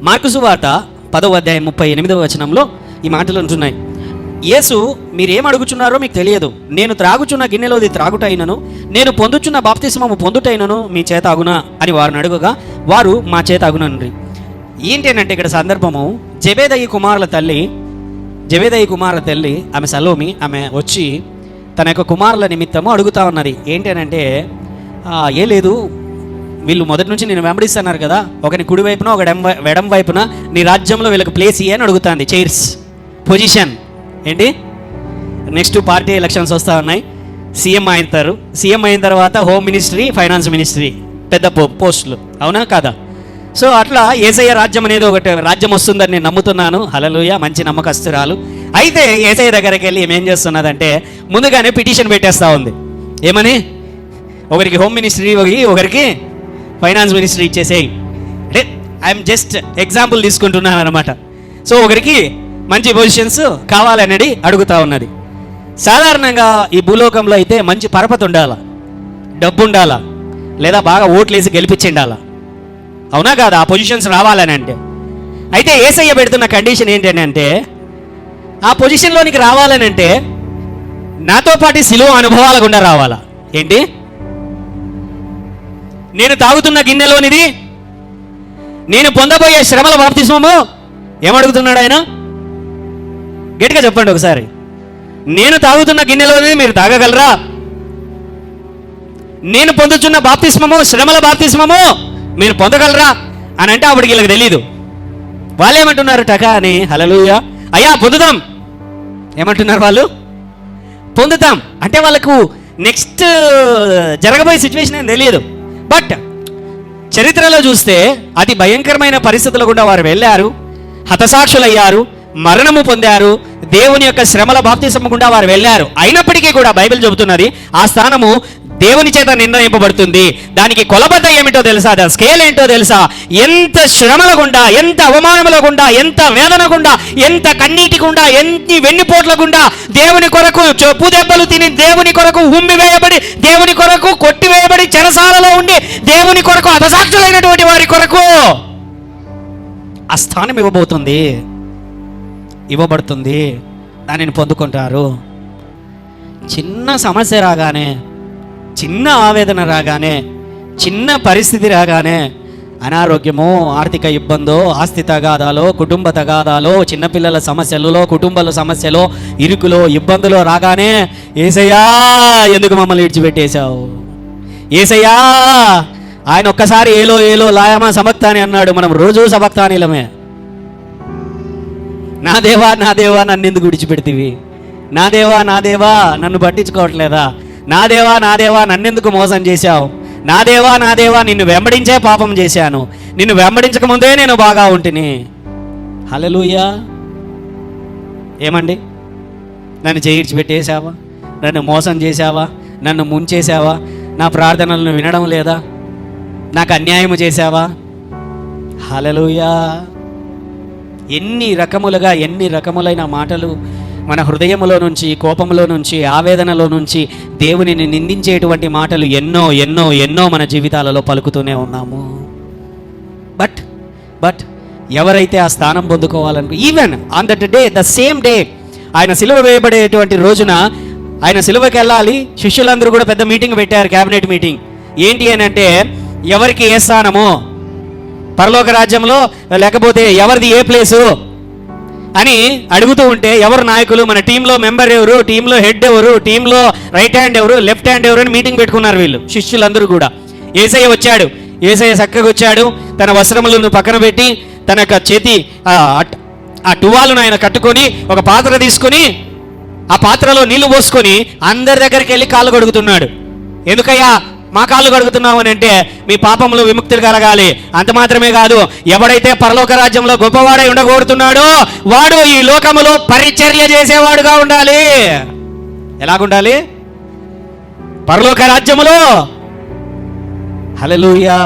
Mark సువార్త 10వ అధ్యాయం 38వ వచనంలో ఈ మాటలు ఉంటున్నాయి. యేసు, మీరేం అడుగుచున్నారో మీకు తెలియదు. నేను త్రాగుచున్న గిన్నెలోది త్రాగుటైనను, నేను పొందుచున్న బాప్తిస్మము పొందుటైనను మీ చేత అగునా అని వారిని అడుగగా వారు మా చేత అగునండ్రి. ఏంటంటే ఇక్కడ సందర్భము, జెబెదయి కుమారుల తల్లి ఆమె సలోమి, ఆమె వచ్చి తన యొక్క కుమారుల నిమిత్తము అడుగుతా ఉన్నది. ఏంటంటే ఏ లేదు, వీళ్ళు మొదటి నుంచి నేను వెంబడిస్తున్నారు కదా, ఒకని కుడి వైపున ఒక ఎడం వైపున నీ రాజ్యంలో వీళ్ళకి ప్లేస్ ఇయ్యి అని అడుగుతుంది. చైర్స్, పొజిషన్ ఏంటి. నెక్స్ట్ పార్టీ ఎలక్షన్స్ వస్తూ ఉన్నాయి, సీఎం అవుతారు. సీఎం అయిన తర్వాత హోమ్ మినిస్ట్రీ, ఫైనాన్స్ మినిస్ట్రీ, పెద్ద పోస్టులు, అవునా కాదా? సో అట్లా యేసయ్య రాజ్యం అనేది ఒకటి రాజ్యం వస్తుందని నేను నమ్ముతున్నాను. హల్లెలూయా, మంచి నమ్మకస్తురాలు. అయితే యేసయ్య దగ్గరికి వెళ్ళి ఏం చేస్తున్నదంటే ముందుగానే పిటిషన్ పెట్టేస్తూ ఉంది. ఏమని? ఒకరికి హోమ్ మినిస్ట్రీ, ఒకరికి ఫైనాన్స్ మినిస్ట్రీ ఇచ్చేసేయి. అంటే ఐఎమ్ జస్ట్ ఎగ్జాంపుల్ తీసుకుంటున్నాను అనమాట. సో ఒకరికి మంచి పొజిషన్స్ కావాలనేది అడుగుతూ ఉన్నది. సాధారణంగా ఈ భూలోకంలో అయితే మంచి పరపతి ఉండాలా, డబ్బు ఉండాలా, లేదా బాగా ఓట్లేసి గెలిపించిండాలా, అవునా కాదా? ఆ పొజిషన్స్ రావాలని అంటే. అయితే యేసయ్య పెడుతున్న కండిషన్ ఏంటంటే ఆ పొజిషన్లోనికి రావాలని అంటే నాతో పాటు సిలువ అనుభవాల గుండా రావాలా. ఏంటి? నేను తాగుతున్న గిన్నెలోనిది, నేను పొందబోయే శ్రమల బాప్తిస్మము ఏమడుగుతున్నాడు ఆయన? గట్టిగా చెప్పండి ఒకసారి. నేను తాగుతున్న గిన్నెలోనిది మీరు తాగగలరా? నేను పొందుతున్న బాప్తిస్మము, శ్రమల బాప్తిస్మము మీరు పొందగలరా అని అంటే అప్పటికి వీళ్ళకి తెలీదు. వాళ్ళు ఏమంటున్నారు? టకా అని, హల్లెలూయా, అయ్యా పొందుతాం. ఏమంటున్నారు వాళ్ళు? పొందుతాం అంటే వాళ్ళకు నెక్స్ట్ జరగబోయే సిచ్యువేషన్ ఏం తెలియదు. బట్ చరిత్రలో చూస్తే అతి భయంకరమైన పరిస్థితులు గుండా వారు వెళ్ళారు, హతసాక్షులయ్యారు, మరణము పొందారు, దేవుని యొక్క శ్రమల బాప్తిస్మము గుండా వారు వెళ్ళారు. అయినప్పటికీ కూడా బైబిల్ చెబుతున్నది ఆ స్థానము దేవుని చేత నిర్ణయింపబడుతుంది. దానికి కొలబద్ద ఏమిటో తెలుసా? దాని స్కేల్ ఏంటో తెలుసా? ఎంత శ్రమల గుండా, ఎంత అవమానముల గుండా, ఎంత వేదన గుండా, ఎంత కన్నీటి గుండా, ఎన్ని వెన్నుపోట్ల గుండా దేవుని కొరకు చెప్పు దెబ్బలు తిని, దేవుని కొరకు ఉమ్మి వేయబడి, దేవుని కొరకు కొట్టివేయబడి, చెరసాలలో ఉండి దేవుని కొరకు హతసాక్షులైనటువంటి వారి కొరకు ఆ స్థానం ఇవ్వబడుతుంది. దానిని పొందుకుంటారు. చిన్న సమస్య రాగానే, చిన్న ఆవేదన రాగానే, చిన్న పరిస్థితి రాగానే, అనారోగ్యమో, ఆర్థిక ఇబ్బందో, ఆస్తి తగాదాలో, కుటుంబ తగాదాలో, చిన్నపిల్లల సమస్యలలో, కుటుంబాల సమస్యలో, ఇరుకులో, ఇబ్బందులో రాగానే యేసయ్యా ఎందుకు మమ్మల్ని విడిచిపెట్టేశావు? యేసయ్యా, ఆయన ఒక్కసారి ఏలో ఏలో లాయమా సమక్తాని అన్నాడు. మనం రోజు సమక్తానిలమే. నా దేవా నన్ను ఎందుకు విడిచిపెడితివి? నా దేవా నన్ను పట్టించుకోవట్లేదా? నా దేవా నన్నెందుకు మోసం చేశావు? నా దేవా నిన్ను వెంబడించే పాపం చేశాను. నిన్ను వెంబడించక ముందే నేను బాగా ఉంటిని. హల్లెలూయా. ఏమండి? నన్ను చేయించి పెట్టేశావా? నన్ను మోసం చేశావా? నన్ను ముంచేశావా? నా ప్రార్థనలను వినడం లేదా? నాకు అన్యాయం చేశావా? హల్లెలూయా. ఎన్ని రకములైన మాటలు మన హృదయంలో నుంచి, కోపంలో నుంచి, ఆవేదనలో నుంచి దేవునిని నిందించేటువంటి మాటలు ఎన్నో మన జీవితాలలో పలుకుతూనే ఉన్నాము. బట్ ఎవరైతే ఆ స్థానం పొందుకోవాలనుకో, even on that day, the same day, ఆయన సిలువ వేయబడేటువంటి రోజున ఆయన సిలువకి వెళ్ళాలి. శిష్యులందరూ కూడా పెద్ద మీటింగ్ పెట్టారు, క్యాబినెట్ మీటింగ్. ఏంటి అని అంటే ఎవరికి ఏ స్థానము పరలోక రాజ్యంలో, లేకపోతే ఎవరిది ఏ ప్లేసు అని అడుగుతూ ఉంటే, ఎవరు నాయకులు, మన టీంలో మెంబర్ ఎవరు, టీంలో హెడ్ ఎవరు, టీంలో రైట్ హ్యాండ్ ఎవరు, లెఫ్ట్ హ్యాండ్ ఎవరు అని మీటింగ్ పెట్టుకున్నారు వీళ్ళు శిష్యులందరూ కూడా. యేసయ్య వచ్చాడు. యేసయ్య చక్కగా వచ్చాడు. తన వస్త్రములను పక్కన పెట్టి, తన యొక్క చేతి ఆ టువాలను ఆయన కట్టుకొని, ఒక పాత్ర తీసుకొని, ఆ పాత్రలో నీళ్లు పోసుకొని అందరి దగ్గరికి వెళ్ళి కాళ్ళు కడుగుతున్నాడు. ఎందుకయ్యా మా కాళ్ళు కడుగుతున్నావు అని అంటే, మీ పాపములు విముక్తులు కలగాలి. అంత మాత్రమే కాదు, ఎవడైతే పరలోక రాజ్యంలో గొప్పవాడై ఉండగోరుతున్నాడో వాడు ఈ లోకములో పరిచర్య చేసేవాడుగా ఉండాలి. ఎలాగుండాలి? పరలోక రాజ్యములో. హల్లెలూయా.